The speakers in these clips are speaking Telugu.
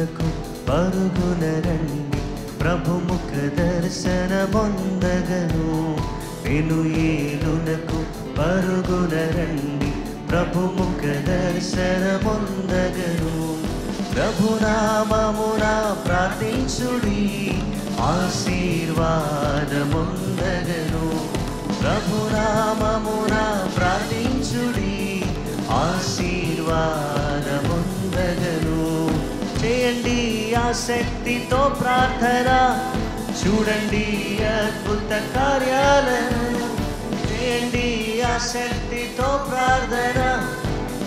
ఏలునకు పరుగున రండి, ప్రభు ముఖ దర్శనమొందగను. పెను ఏలునకు పరుగున రండి, ప్రభు ముఖ దర్శనమొందగను. ప్రభునామమున ప్రార్థించుడి, ఆశీర్వాదమొందగను. ప్రభునామమున ప్రార్థించుడి, ఆశీర్వాదమొందగను. చేయండి ఆసక్తితో ప్రార్థన, చూడండి అద్భుత కార్యాలను. చేయండి ఆసక్తితో ప్రార్థన,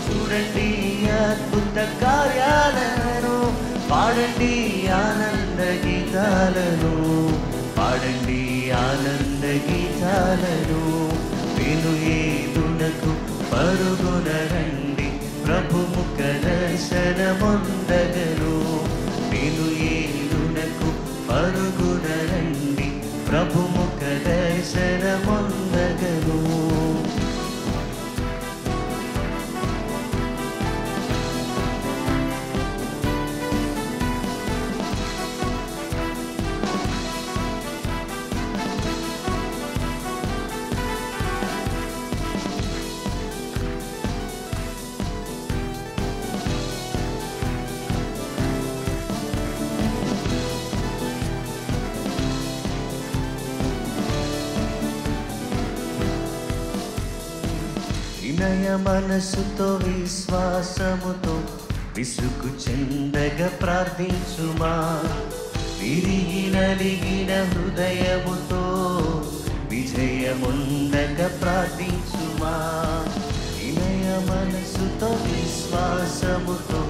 చూడండి అద్భుత కార్యాలను. పాడండి ఆనంద గీతాలను, పాడండి ఆనంద గీతాలను. పెను ఏలునకు పరుగున రండి, ప్రభు ముఖ దర్శనమొందగను. పెను ఏలునకు పరుగున రండి, ప్రభు ముఖ దర్శనమొందగను. వినయ మనసుతో విశ్వాసముతో విసుగు చెందగా ప్రార్థించుమా. విరిగి నలిగిన హృదయముతో విజయముందగా ప్రార్థించుమా. వినయ మనసుతో విశ్వాసముతో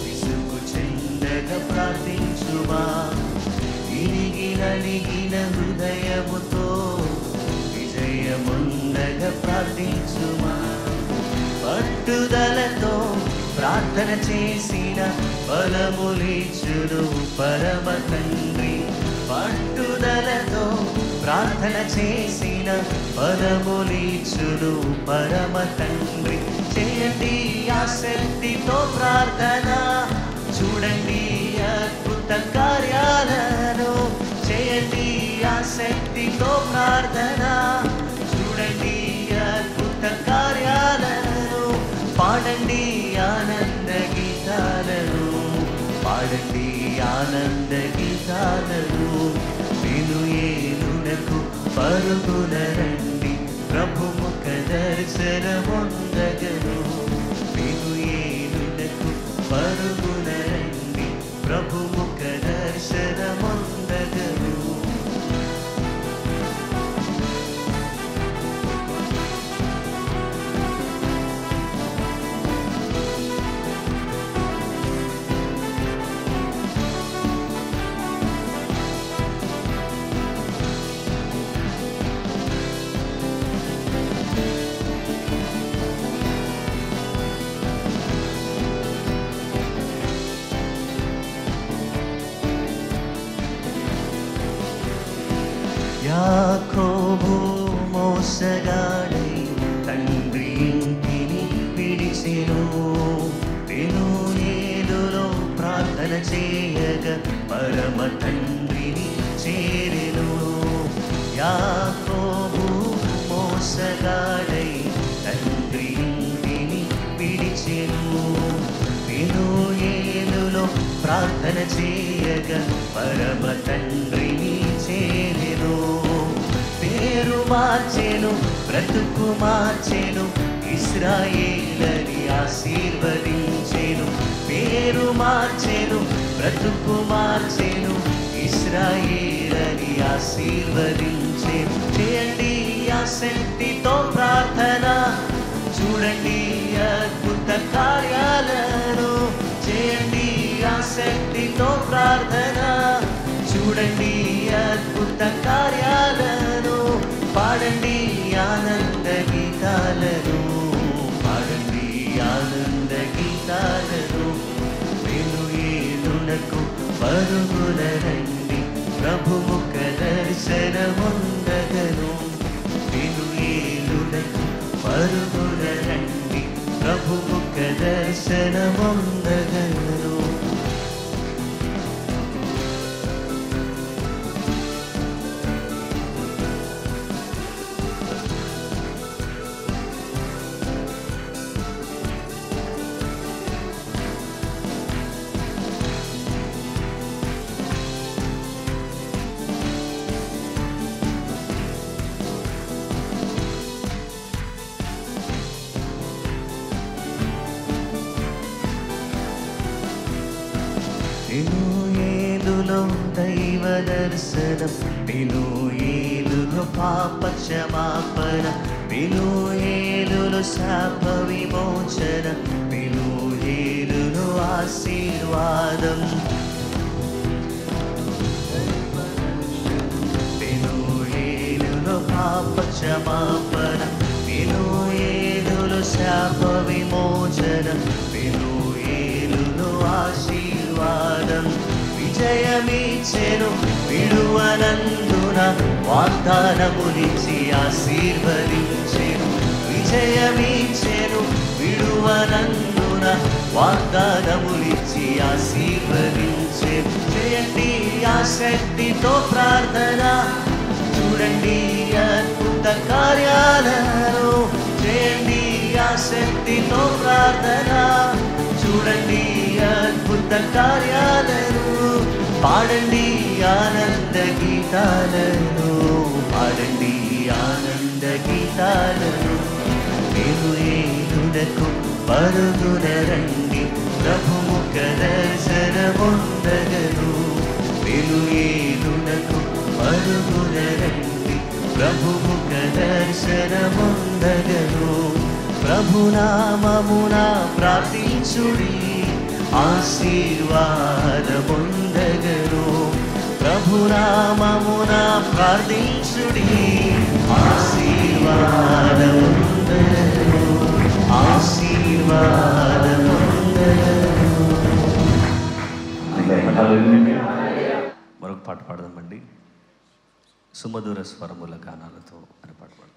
విసుగు చెందగా ప్రార్థించుమా. విరిగి నలిగిన హృదయముతో విజయముందగా ప్రార్థించుమా. పట్టుదలతో ప్రార్థన చేసిన బలములిచ్చును పరమ తండ్రి. పట్టుదలతో ప్రార్థన చేసిన బలములిచ్చును పరమ తండ్రి. చేయండి ఆసక్తితో ప్రార్థన, చూడండి అద్భుత కార్యాలను. చేయండి ఆసక్తితో ప్రార్థన, చూడండి అద్భుత కార్యాలను. పాడండి ఆనంద గీతాలను, పాడండి ఆనంద గీతాలను. పెను ఏలునకు పరుగున రండి, ప్రభు ముఖ దర్శనమొందగను. పెను ఏలునకు పరుగున రండి, ప్రభు ముఖ దర్శనమొందగను. యాకోబు మోసగాడై తండ్రి ఇంటిని విడిచెను. పెను ఏలులో ప్రార్థన చేయగా పరమ తండ్రిని చేరెను. యాకోబు మోసగాడై తండ్రి ఇంటిని విడిచెను. పెను ఏలులో ప్రార్థన చేయగా పరమ తండ్రిని చేరెను. పేరు మార్చెను, బ్రతుకు మార్చెను, ఇశ్రాయేలుని ఆశీర్వదించెను. పేరు మార్చెను, బ్రతుకు మార్చెను, ఇశ్రాయేలుని ఆశీర్వదించెను. చేయండి ఆసక్తితో ప్రార్థన, చూడండి అద్భుత కార్యాలను. చేయండి ఆసక్తితో ప్రార్థన, చూడండి అద్భుత కార్యాలను. పాడండి ఆనంద గీతాలను, పాడండి ఆనంద గీతాలను. పెను ఏలునకు పరుగున రండి, ప్రభు ముఖ దర్శనమొందగను. పెను ఏలునకు పరుగున రండి, ప్రభు ముఖ దర్శనమొందగను. పెనుయేలులో దైవ దర్శనం, పెనుయేలులో పాప క్షమాపణ, పెనుయేలులో శాప విమోచన, పెనుయేలులో ఆశీర్వాదం, పెనుయేలులో పాప క్షమాపణ, పెనుయేలులో శాప విమోచన, పెనుయేలులో ఆశీర్వాదం. విజయమిచ్చెను విడువనందున, వాగ్దానములిచ్చి ఆశీర్వదించెను. విజయమిచ్చెను విడువనందున, వాగ్దానములిచ్చి ఆశీర్వదించెను. చేయండి ఆసక్తితో ప్రార్థన, చూడండి అద్భుత కార్యాలను. చేయండి ఆసక్తితో ప్రార్థన, చూడండి అద్భుత కార్యాలను. పాడండి ఆనంద గీతాలను, పాడండి ఆనంద గీతాలను. పెనుయేలునకు పరుగున రండి, ప్రభుముఖ దర్శనముందగను. పెనుయేలునకు పరుగున రండి, ప్రభుముఖ దర్శనముందగను. ప్రభునామమున ప్రార్థించుడి, ఆశీర్వాదముందగను. ప్రభునామమున ప్రార్థించుడి, ఆశీర్వాదముందగను, ఆశీర్వాదముందగను. మరొక పాట పాడదామండి, సుమధుర స్వరముల గానాలతో అని పాట పాడదాం.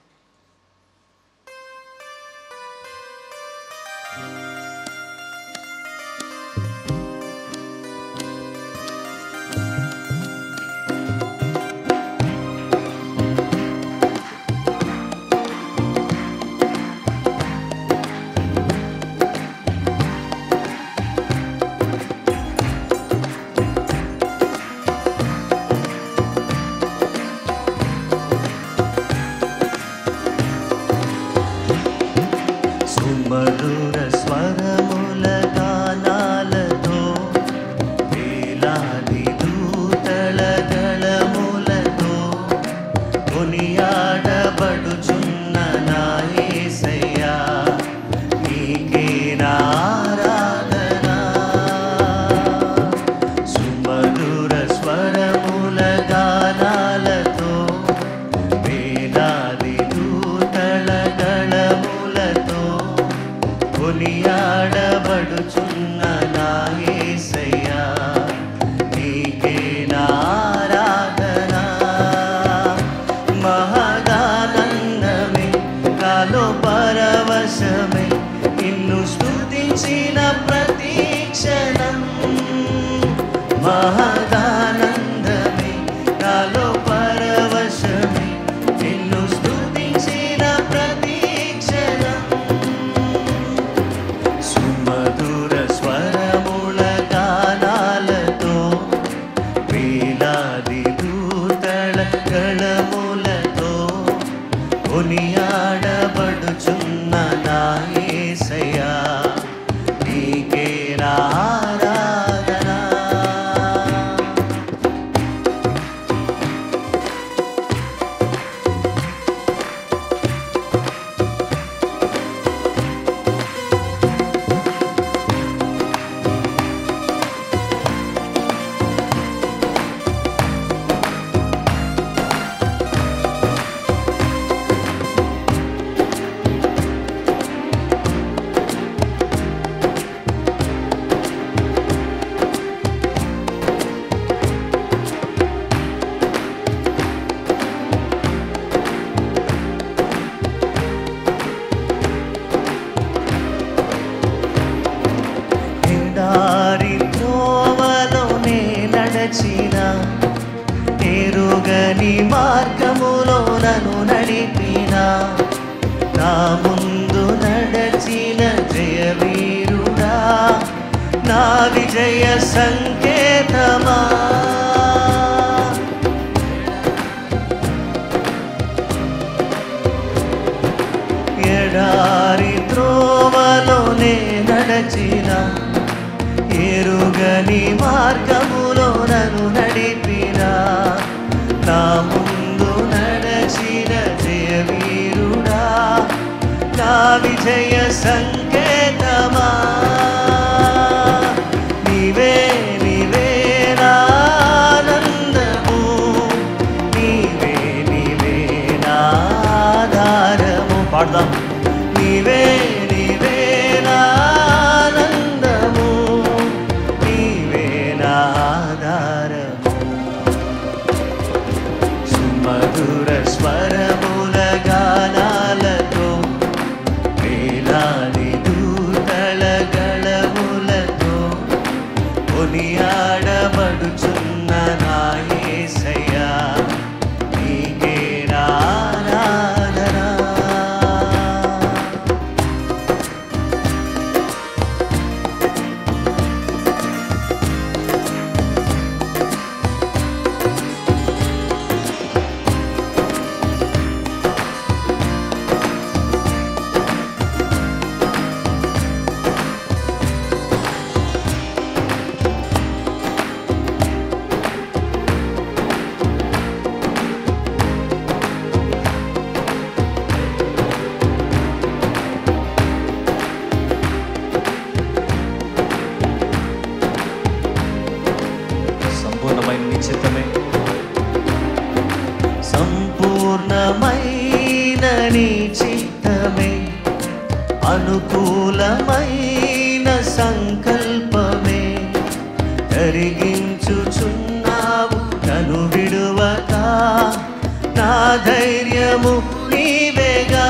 సుమధుర స్వరముల గానాలతో, వేలాది దూతల దళములతో, కొనియాడబడుచున్న నా యేసయ్యా, నీకే నా ఆరాధన. సుమధుర స్వరముల గానాలతో, వేలాది దూతల దళములతో, కొనియాడబడుచున్న నా యేసయ్యా, నీకే నా ఆరాధన. మహదానందమే కాలో పరవశమే, నిన్ను స్తుతించిన ప్రతి క్షణం. మహదానందమే కాలో పరవశమే, నిన్ను స్తుతించిన ప్రతి క్షణం. సుమధుర స్వరముల గానాలతో, వేలాది దూతల గళములతో, కొనియాడబడుచున్న నా యేసయ్యా, నీకే నా ఆరాధన. ఎడారి త్రోవలోనే నడచిన, ఎరుగని మార్గములో నన్ను నడిపిన, నా ముందు నడచిన జయవీరుడా, నా విజయ సంకేతమా. ఎడారి త్రోవలోనే నడచిన, ఎరుగని మార్గములో నన్ను నడిపిన నా ముందు నడచిన జయవీరుడా నా విజయ సంకేతమా నీవే నీవే నా ఆనందము నీవే నీవే నా ఆధారము పాడదాం నీవే నీవే నా ఆనందము నీవే నా ఆధారము సుమధుర స్వరముల గానాలతో వేలాది దూతల గళములతో కొనియాడబడుచున్న నా యేసయ్యా నీకే నా ఆరాధన సంపూర్ణమైన నీ చిత్తమే సంపూర్ణమైన నీ చిత్తమే అనుకూలమైన సంకల్పమే కరిగించుచున్నావు నన్ను విడువక నా ధైర్యము నీవేగా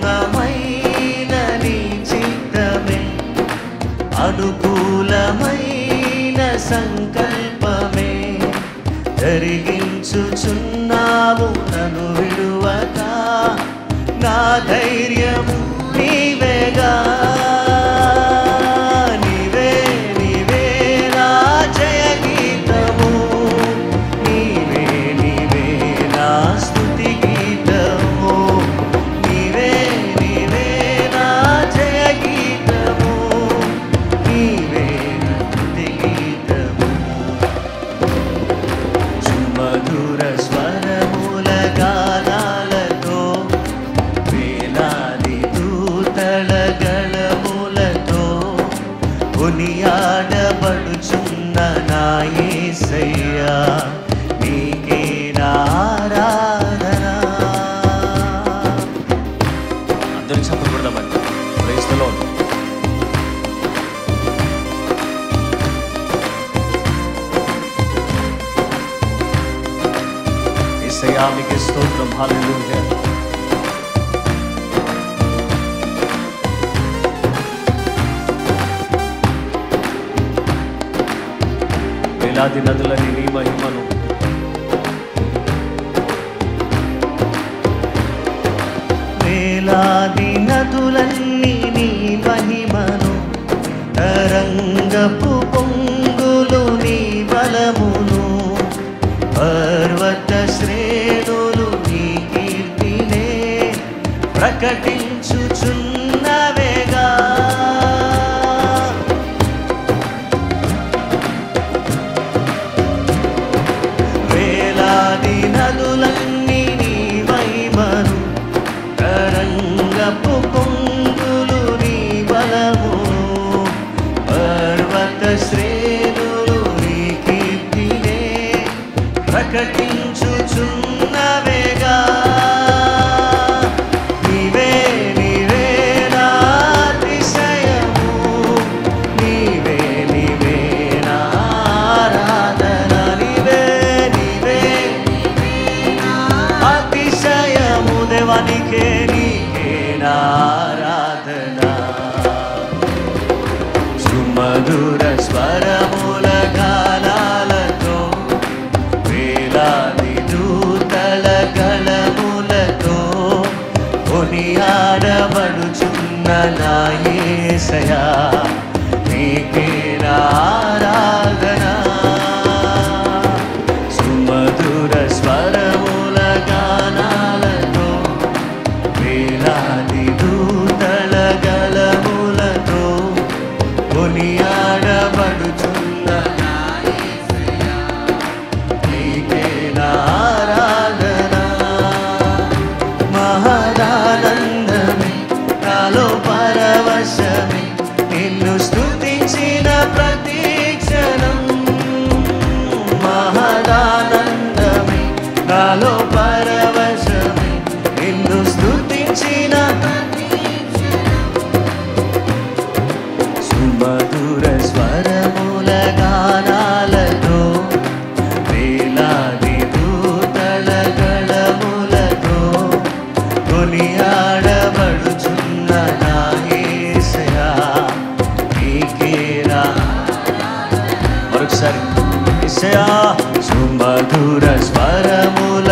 సంపూర్ణమైన నీ చిత్తమే అనుకూలమైన సంకల్పమే జరిగించుచున్నావు నన్ను విడువక నా ధైర్యము నీవేగా నీవే నీవే నా జయ గీతము నీవే నీవే నా స్తుతి గీతము నీవే నీవే నా జయ గీతము నీవే నా స్తుతి గీతము సుమధుర స్వరముల గానాలతో వేలాది దూతల గళములతో కొనియాడబడుచున్న నా యేసయ్యా నీకే నా ఆరాధన అందరూ చెప్పకూడదామండి ప్రైజ్ ది లార్డ్ యేసయ్యా మీకే స్తోత్రం హల్లెలూయా వేలాది నదులని నీ మహిమను వేలాది నదులన్నీ నీ మహిమను తరంగపు పొంగులు నీ బలమును పర్వత శ్రేణులు నీ కీర్తినే ప్రకటించుచున్నవేగా వేలాది నదులన్నీ నీ మహిమను తరంగపు పొంగులు నీ బలము పర్వత శ్రేణులు నీ కీర్తినే ప్రకటించుచున్నవేగా నీవే నీవే నా అతిశయము నీవే నీవే నా ఆరాధన నీవే నీవే అతిశయము దేవానికే నీకే నా ఆరాధన సుమధుర స్వరముల గానాలతో వేలాది దూతల గళములతో కొనియాడబడుచున్న నా యేసయ్యా నీకే నా ఆరాధన సుమధుర స్వరముల గానాలతో వేలాది దూతల గళములతో కొనియాడబడుచున్న నీకే నా ఆరాధన. మహదానందమే నాలో పరవశమే నిన్ను స్తుతించిన ప్రతి క్షణం. మహదానందమే నాలో పరవశమే నిన్ను స్తుతించిన సుమధుర స్వరముల గానాలతో వేలాది దూతల గళములతో కొనియాడబడుచున్న నా యేసయ్యా నీకే నా. మరొకసారి యేసయ్యా సుమధుర స్వరముల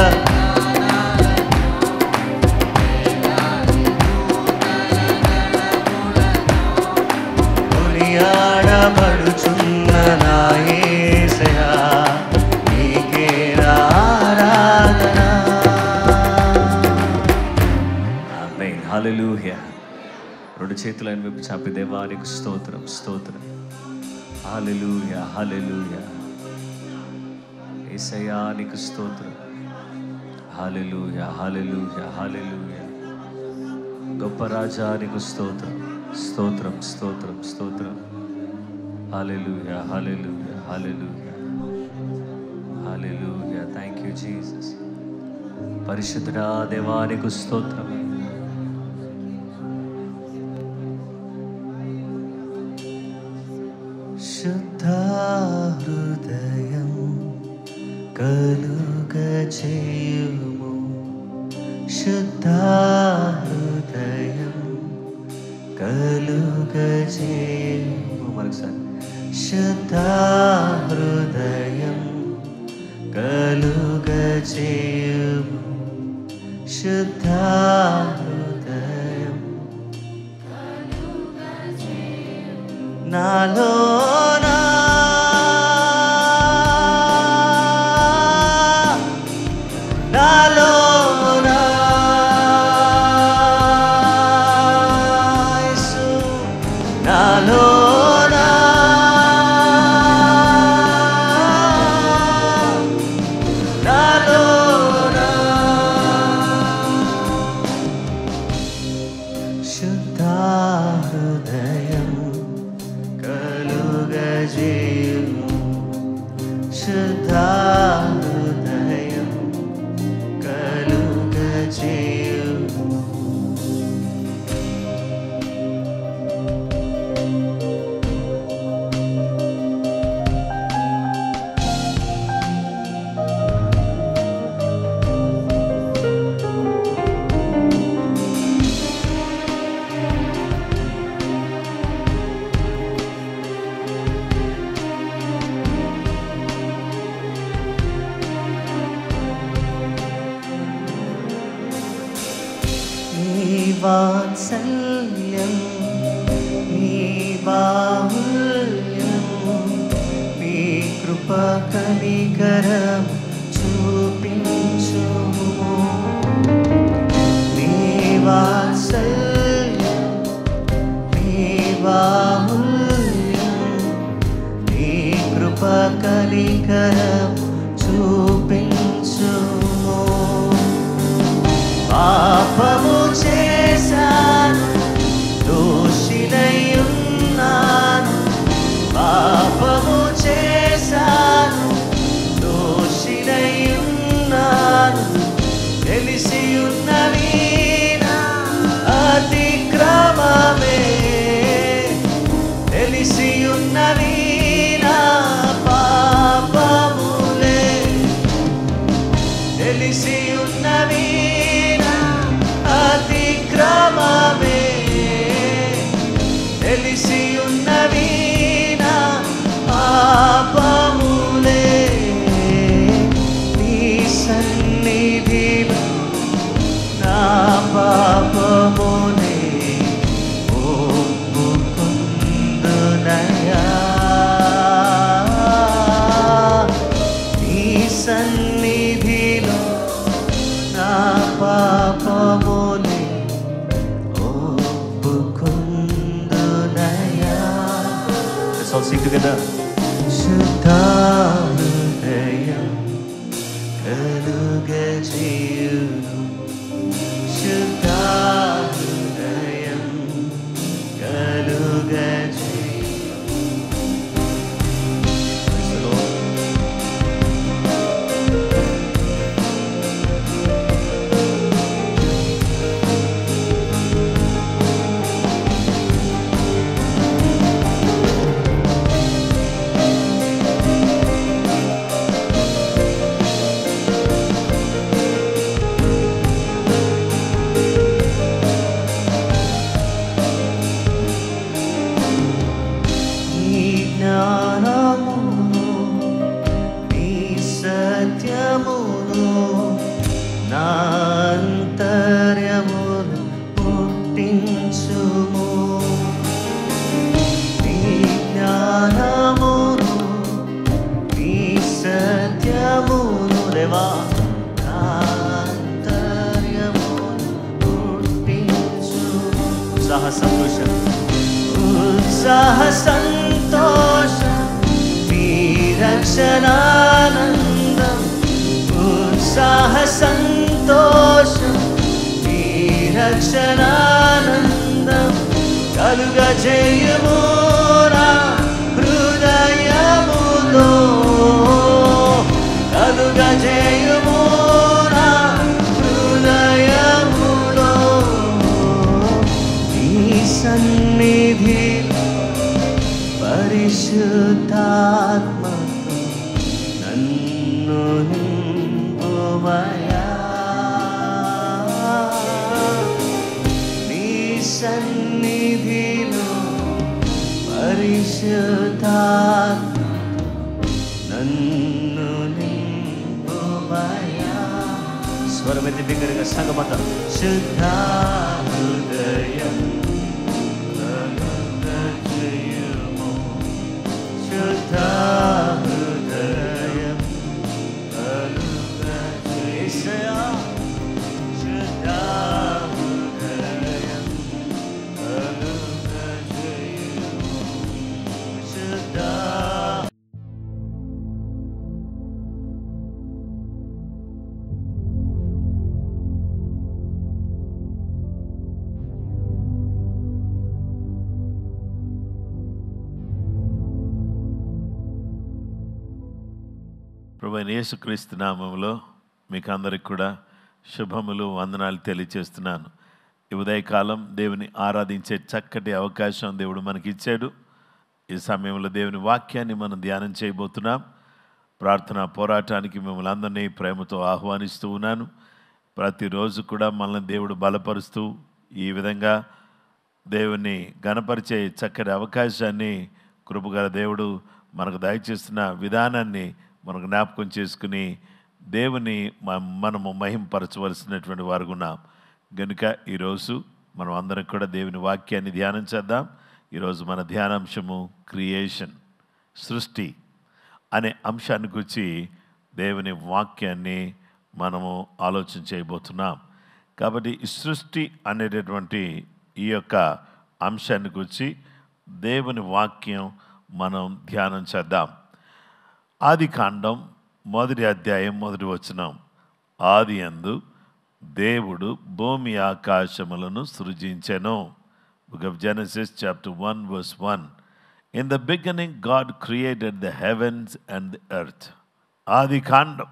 కొనియాడబడుచున్న నా యేసయ్యా నీకే నా ఆరాధన. ఆమేన్. హల్లెలూయా. రెండు చేతులను వైపు చాపి దేవానికి స్తోత్రం స్తోత్రం. హల్లెలూయా హల్లెలూయా. యేసయ్యా నీకు స్తోత్రం. హల్లెలూయా హల్లెలూయా హల్లెలూయా. గొప్ప రాజా నీకు స్తోత్రం స్తోత్రం స్తోత్రం స్తోత్రం. Hallelujah hallelujah hallelujah hallelujah. Thank you Jesus. పరిశుద్ధుడా దేవానికి స్తోత్రం. శుద్ధ హృదయం కలుగచేయుము. శుద్ధ హృదయం కలుగచేయుము. మరొకసారి శుద్ధ హృదయం కలుగచేయుము. శుద్ధ హృదయం నాలోనా నాలోనా యేసు నాలోనా నాలోనా శుద్ధ హృదయం కలుగజేయుము. శుద్ధ హృదయం కలుగజేయుము. వాత్సల్యం నీ బాహుల్యం నీ కృప కనికరం చూపించుము. నీ వాత్సల్యం నీ బాహుల్యం నీ కృప కనికరం చూపించుము. పాపము చేశాను దోషినయున్నాను. పాపము చేశాను దోషినయున్నాను. తెలిసియున్నవి నా sing together. శుద్ధ హృదయం కలుగజేయును, శుద్ధ హృదయం కలుగజేయును. Praise the Lord. ఉత్సాహ సంతోషం నిరక్షణానందం, ఉత్సాహ సంతోషం నిరక్షణానందం కలుగజేయుము నా హృదయములో, కలుగజేయుము నా హృదయములో. నీ సన్నిధి పరిశుద్ధాత్మతో నన్ను నింపుమయా, నీ సన్నిధిలో పరిశుద్ధాత్మతో నన్ను నింపుమయా. స్వరమెత్తి బిగ్గరగా సంగమతం. శుద్ధ హృదయం కలుగజేయుము, శుద్ధ హృదయం కలుగజేయుము, శుద్ధ హృదయం కలుగజేయుము, శుద్ధ. ప్రభువైన యేసుక్రీస్తు నామములో మీకు అందరికి కూడా శుభములు, వందనాలు తెలియచేస్తున్నాను. ఈ ఉదయకాలం దేవుని ఆరాధించే చక్కటి అవకాశం దేవుడు మనకి ఇచ్చాడు. ఈ సమయంలో దేవుని వాక్యాన్ని మనం ధ్యానం చేయబోతున్నాం. ప్రార్థనా పోరాటానికి మిమ్మల్ని అందరినీ ప్రేమతో ఆహ్వానిస్తూ ఉన్నాను. ప్రతిరోజు కూడా మనల్ని దేవుడు బలపరుస్తూ ఈ విధంగా దేవుని గణపరిచే చక్కటి అవకాశాన్ని కృపగల దేవుడు మనకు దయచేస్తున్న విధానాన్ని మనకు జ్ఞాపకం చేసుకుని దేవుని మనము మహింపరచవలసినటువంటి వారు ఉన్నాం. కనుక ఈరోజు మనం అందరం కూడా దేవుని వాక్యాన్ని ధ్యానం చేద్దాం. ఈరోజు మన ధ్యానాంశము క్రియేషన్, సృష్టి అనే అంశాన్ని గురించి దేవుని వాక్యాన్ని మనము ఆలోచన చేయబోతున్నాం. కాబట్టి ఈ సృష్టి అనేటటువంటి ఈ యొక్క అంశాన్ని గురించి దేవుని వాక్యం మనం ధ్యానం చేద్దాం. ఆదికాండం 1వ అధ్యాయం 1వ వచనం. ఆది యందు దేవుడు భూమి ఆకాశములను సృజించెను. Book of Genesis chapter 1 verse 1. In the beginning God created the heavens and the earth. ఆదికాండం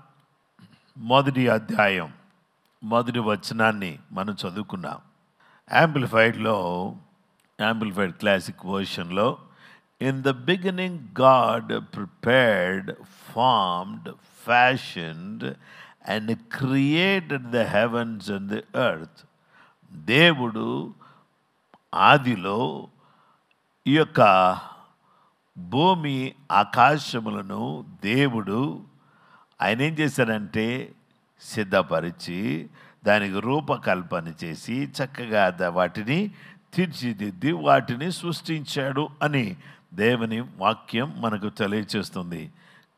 1వ అధ్యాయం 1వ వచనాన్ని మనం చదువుకున్నాం. యాంప్లిఫైడ్ క్లాసిక్ వర్షన్లో in the beginning God prepared, formed, fashioned and created the heavens and the earth. దేవుడు ఆదిలో ఈ యొక్క భూమి ఆకాశములను దేవుడు ఆయన ఏం చేశాడంటే సిద్ధపరిచి దానికి రూపకల్పన చేసి చక్కగా వాటిని తీర్చిదిద్ది వాటిని సృష్టించాడు అని దేవుని వాక్యం మనకు తెలియచేస్తుంది.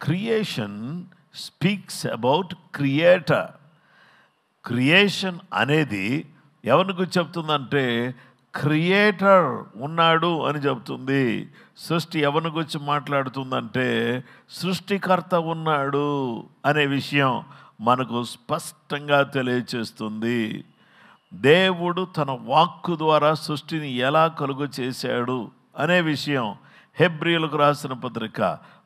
Creation speaks about creator. Creation అనేది ఎవరికి చెప్తుందంటే క్రియేటర్ ఉన్నాడు అని చెబుతుంది. సృష్టి ఎవరిని గురించి మాట్లాడుతుందంటే సృష్టికర్త ఉన్నాడు అనే విషయం మనకు స్పష్టంగా తెలియచేస్తుంది. దేవుడు తన వాక్కు ద్వారా సృష్టిని ఎలా కలుగు చేశాడు అనే విషయం హెబ్రీయులకు రాసిన పత్రిక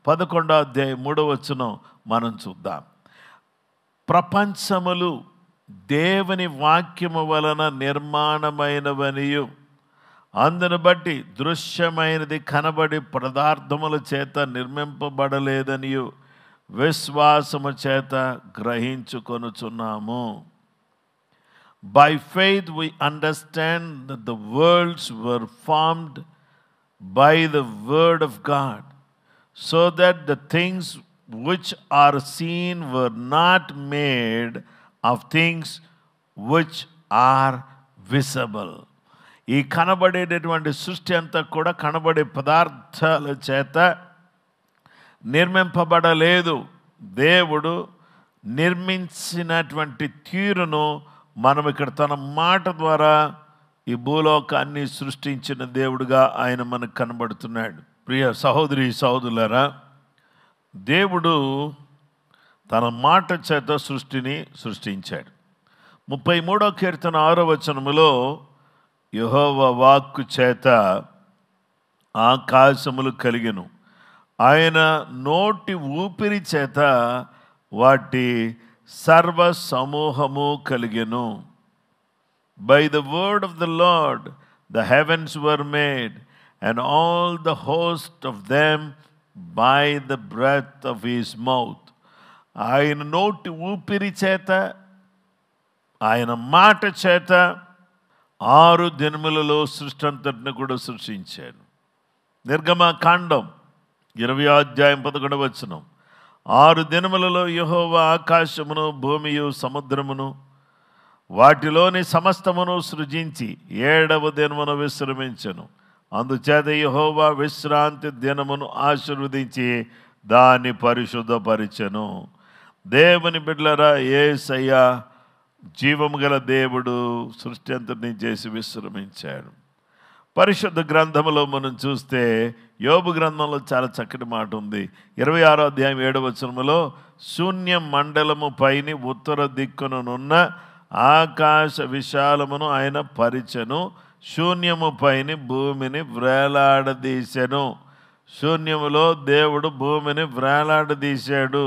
11వ అధ్యాయం 3వ వచనం మనం చూద్దాం. ప్రపంచములు దేవుని వాక్యము వలన నిర్మాణమైనవనియు అందును బట్టి దృశ్యమైనది కనబడి పదార్థముల చేత నిర్మింపబడలేదనియు విశ్వాసము చేత గ్రహించుకొనుచున్నాము. By faith we understand that the worlds were formed by the word of God, so that the things which are seen were not made of things which are visible. ఈ కనబడేటటువంటి సృష్టి అంతా కూడా కనబడే పదార్థాల చేత నిర్మింపబడలేదు. దేవుడు నిర్మించినటువంటి తీరును మనం ఇక్కడ తన మాట ద్వారా ఈ భూలోకాన్ని సృష్టించిన దేవుడుగా ఆయన మనకు కనబడుతున్నాడు. ప్రియ సహోదరి సహోదరులారా, దేవుడు తన మాట చేత సృష్టిని సృష్టించాడు. 33వ కీర్తన 6వ వచనములో యెహోవా వాక్కు చేత ఆకాశములు కలిగెను, ఆయన నోటి ఊపిరి చేత వాటి సర్వ సమూహము కలిగెను. By the word of the Lord the heavens were made, and all the host of them by the breath of his mouth. ఆయన నోటి ఊపిరి చేత, ఆయన మాట చేత 6 దినములలో సృష్టి అంతటిని కూడా సృష్టించాడు. నిర్గమకాండం 20వ అధ్యాయం 11వ వచనం, 6 దినములలో యెహోవా ఆకాశమును భూమియు సముద్రమును వాటిలోని సమస్తమును సృజించి 7వ దినమును విశ్రమించెను. అందుచేత యెహోవా విశ్రాంతి దినమును ఆశీర్వదించి దాన్ని పరిశుద్ధపరిచెను. దేవుని బిడ్డలారా, యేసయ్య జీవము గల దేవుడు సృష్టి అంతటిని చేసి విశ్రమించాడు. పరిశుద్ధ గ్రంథంలో మనం చూస్తే యోబు గ్రంథంలో చాలా చక్కటి మాట ఉంది. 26వ అధ్యాయం 7వ వచనములో, శూన్య మండలము పైని ఉత్తర దిక్కునున్న ఆకాశ విశాలమును ఆయన పరిచెను, శూన్యము పైని భూమిని వ్రేలాడదీసెను. శూన్యములో దేవుడు భూమిని వ్రేలాడదీశాడు.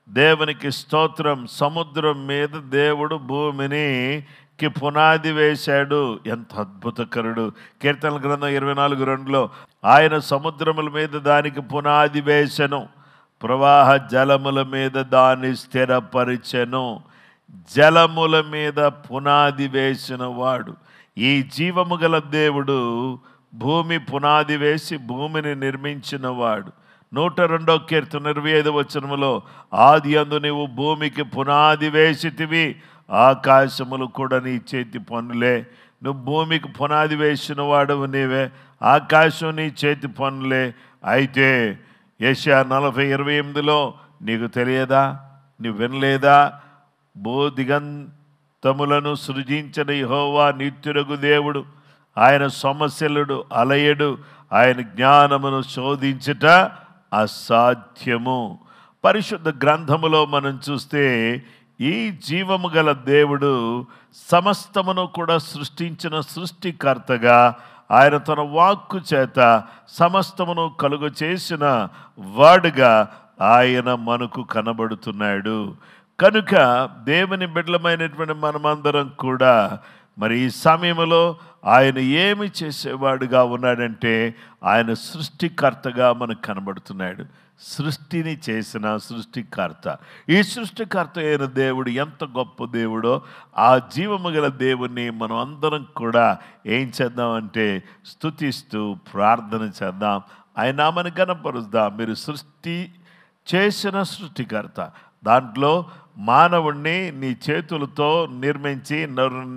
దేవునికి స్తోత్రం. సముద్రం మీద దేవుడు భూమికి పునాది వేశాడు. ఎంత అద్భుతకరుడు. కీర్తనల గ్రంథం 24:2లో ఆయన సముద్రముల మీద దానికి పునాది వేసెను, ప్రవాహ జలముల మీద దాన్ని స్థిరపరిచెను. జలముల మీద పునాది వేసిన వాడు, ఈ జీవము గల దేవుడు భూమి పునాది వేసి భూమిని నిర్మించిన వాడు. 102వ కీర్తన 25వ వచనములో, ఆది యందు నీవు భూమికి పునాది వేసితివి, ఆకాశములు కూడా నీ చేతి పనులే. నువ్వు భూమికి పునాది వేసిన వాడవు నీవే, ఆకాశం నీ చేతి పనులే. అయితే యెషయా 40:28లో, నీకు తెలియదా, నీవు వినలేదా, భూదిగంతములను సృజించిన యెహోవా నిత్యుడగు దేవుడు, ఆయన సమస్యలుడు అలయడు, ఆయన జ్ఞానమును శోధించుట అసాధ్యము. పరిశుద్ధ గ్రంథములో మనం చూస్తే ఈ జీవము గల దేవుడు సమస్తమును కూడా సృష్టించిన సృష్టికర్తగా, ఆయన తన వాక్కు చేత సమస్తమును కలుగ చేసిన వాడుగా ఆయన మనకు కనబడుతున్నాడు. కనుక దేవుని బిడ్డలమైనటువంటి మనమందరం కూడా మరి ఈ సమయంలో ఆయన ఏమి చేసేవాడుగా ఉన్నాడంటే, ఆయన సృష్టికర్తగా మనకు కనబడుతున్నాడు. సృష్టిని చేసిన సృష్టికర్త. ఈ సృష్టికర్త అయిన దేవుడు ఎంత గొప్ప దేవుడో, ఆ జీవము గల దేవుణ్ణి మనం అందరం కూడా ఏం చేద్దామంటే స్తుతిస్తూ ప్రార్థన చేద్దాం, ఆయన నామని గణపరుద్దాం. మీరు సృష్టి చేసిన సృష్టికర్త, దాంట్లో మానవుణ్ణి నీ చేతులతో నిర్మించి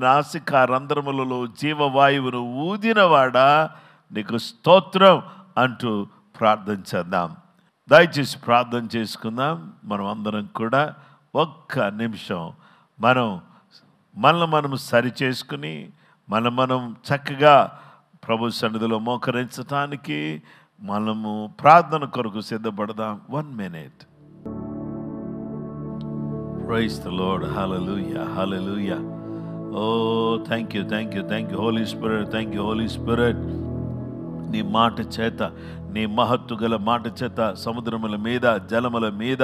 నాసిక రంధ్రములలో జీవవాయువును ఊదినవాడా, నీకు స్తోత్రం అంటూ ప్రార్థన చేద్దాం. దయచేసి ప్రార్థన చేసుకుందాం. మనం అందరం కూడా ఒక్క నిమిషం మనల్ని మనం సరి చేసుకుని మనం చక్కగా ప్రభు సన్నిధిలో మోకరించటానికి మనము ప్రార్థన కొరకు సిద్ధపడదాం. 1 minute. Praise the Lord. Hallelujah. Hallelujah. Oh, thank you, thank you, thank you, Holy Spirit. Thank you, Holy Spirit. నీ మాట చేత, నీ మహత్తు గల మాట చేత సముద్రముల మీద, జలముల మీద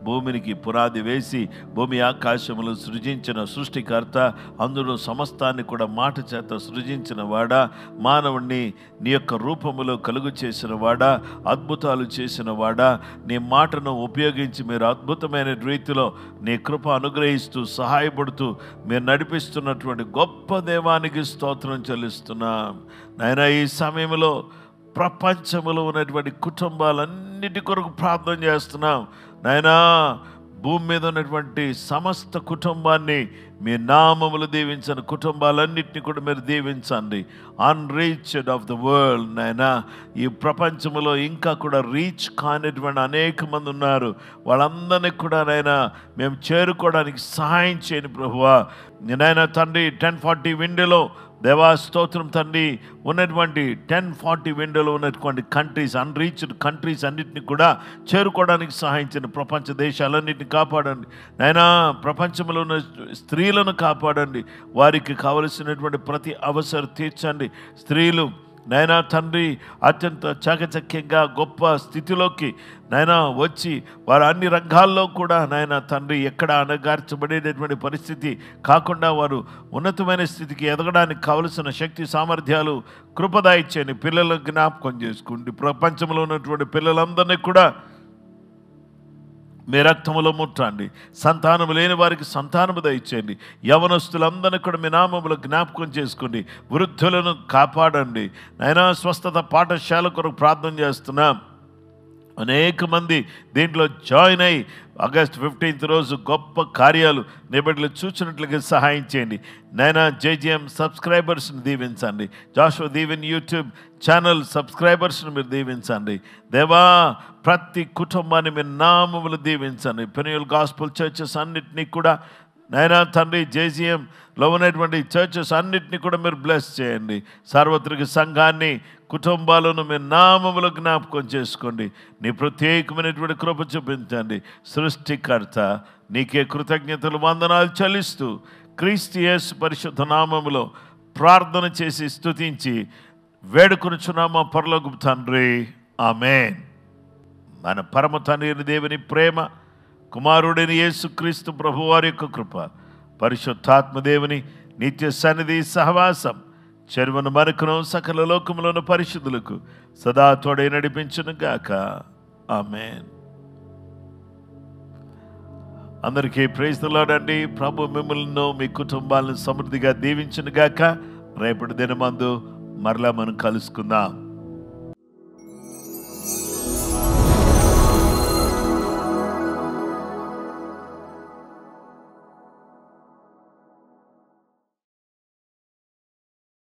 భూమినికి పునాది వేసి భూమి ఆకాశములు సృజించిన సృష్టికర్త, అందులో సమస్తాన్ని కూడా మాట చేత సృజించిన వాడా, మానవుణ్ణి నీ యొక్క రూపములో కలుగు చేసిన వాడా, అద్భుతాలు చేసిన వాడా, నీ మాటను ఉపయోగించి మీరు అద్భుతమైన రీతిలో నీ కృప అనుగ్రహిస్తూ సహాయపడుతూ మీరు నడిపిస్తున్నటువంటి గొప్ప దేవానికి స్తోత్రం చెల్లిస్తున్నాం. నాయనా, ఈ సమయంలో ప్రపంచంలో ఉన్నటువంటి కుటుంబాలన్నిటి కొరకు ప్రార్థన చేస్తున్నాం. నాయనా, భూమి మీద ఉన్నటువంటి సమస్త కుటుంబాన్ని మీ నామములు దీవించండి. కుటుంబాలన్నింటినీ కూడా మీరు దీవించండి. అన్రీచ్డ్ ఆఫ్ ద వరల్డ్ నాయనా, ఈ ప్రపంచంలో ఇంకా కూడా రీచ్ కానిటువంటి అనేక మంది ఉన్నారు. వాళ్ళందరినీ కూడా నాయనా మేము చేరుకోవడానికి సహాయం చేయండి ప్రభువా. నాయనా తండ్రి, 1040 విండోలో దేవా స్తోత్రం తండ్రి, ఉన్నటువంటి 1040 విండోలో ఉన్నటువంటి కంట్రీస్, అన్రీచ్డ్ కంట్రీస్ అన్నింటినీ కూడా చేరుకోవడానికి సహాయించండి. ప్రపంచ దేశాలన్నింటినీ కాపాడండి నాయనా. ప్రపంచంలో ఉన్న స్త్రీలను కాపాడండి. వారికి కావలసినటువంటి ప్రతి అవసరం తీర్చండి. స్త్రీలు నాయనా తండ్రి అత్యంత చాకచక్యంగా గొప్ప స్థితిలోకి నాయనా వచ్చి వారు అన్ని రంగాల్లో కూడా నాయనా తండ్రి ఎక్కడ అణగార్చబడేటటువంటి పరిస్థితి కాకుండా వారు ఉన్నతమైన స్థితికి ఎదగడానికి కావలసిన శక్తి సామర్థ్యాలు కృపదాయిచ్చని పిల్లలకు జ్ఞాపకం చేసుకోండి. ప్రపంచంలో ఉన్నటువంటి పిల్లలందరినీ కూడా మీ రక్తములో ముట్టండి. సంతానము లేని వారికి సంతానము దయచేయండి. యవనస్తులందరినీ కూడా మీ నామములో జ్ఞాపకం చేసుకోండి. వృద్ధులను కాపాడండి నాయనా. స్వస్థత పాఠశాల కొరకు ప్రార్థన చేస్తున్నాం. అనేక మంది దీంట్లో జాయిన్ అయ్యి ఆగస్ట్ 15th రోజు గొప్ప కార్యాలు నిబడిలో చూసినట్లుగా సహాయం చేయండి నాయనా. జేజీఎం సబ్స్క్రైబర్స్ని దీవించండి. జాషువా దీవెన్ యూట్యూబ్ ఛానల్ సబ్స్క్రైబర్స్ని మీరు దీవించండి దేవా. ప్రతి కుటుంబాన్ని మీరు నామములు దీవించండి. పెనియల్ గాస్పుల్ చర్చెస్ అన్నిటినీ కూడా నాయనా తండ్రి, జేజీఎంలో ఉన్నటువంటి చర్చెస్ అన్నిటినీ కూడా మీరు బ్లెస్ చేయండి. సార్వత్రిక సంఘాన్ని, కుటుంబాలను మీ నామములో జ్ఞాపకం చేసుకోండి. నీ ప్రత్యేకమైనటువంటి కృప చూపించండి. సృష్టికర్త నీకే కృతజ్ఞతలు వందనాలు చెల్లిస్తూ క్రీస్తు యేసు పరిశుద్ధ నామములో ప్రార్థన చేసి స్తుతించి వేడుకొనుచున్నామా పరలోకపు తండ్రి, ఆమేన్. మన పరమ తండ్రి దేవుని ప్రేమ, కుమారుడైన యేసుక్రీస్తు ప్రభువారి యొక్క కృప, పరిశుద్ధాత్మ దేవుని నిత్య సన్నిధి సహవాసం చెరువును మనకును సకల లోకములను పరిశుద్ధులకు సదా తోడై నడిపించును గాక. ఆమేన్. అందరికీ ప్రైజ్ ది లార్డ్ అండి. ప్రభు మిమ్మల్ని మీ కుటుంబాలను సమృద్ధిగా దీవించును గాక. రేపటి దినమందు మరలా మనం కలుసుకుందాం.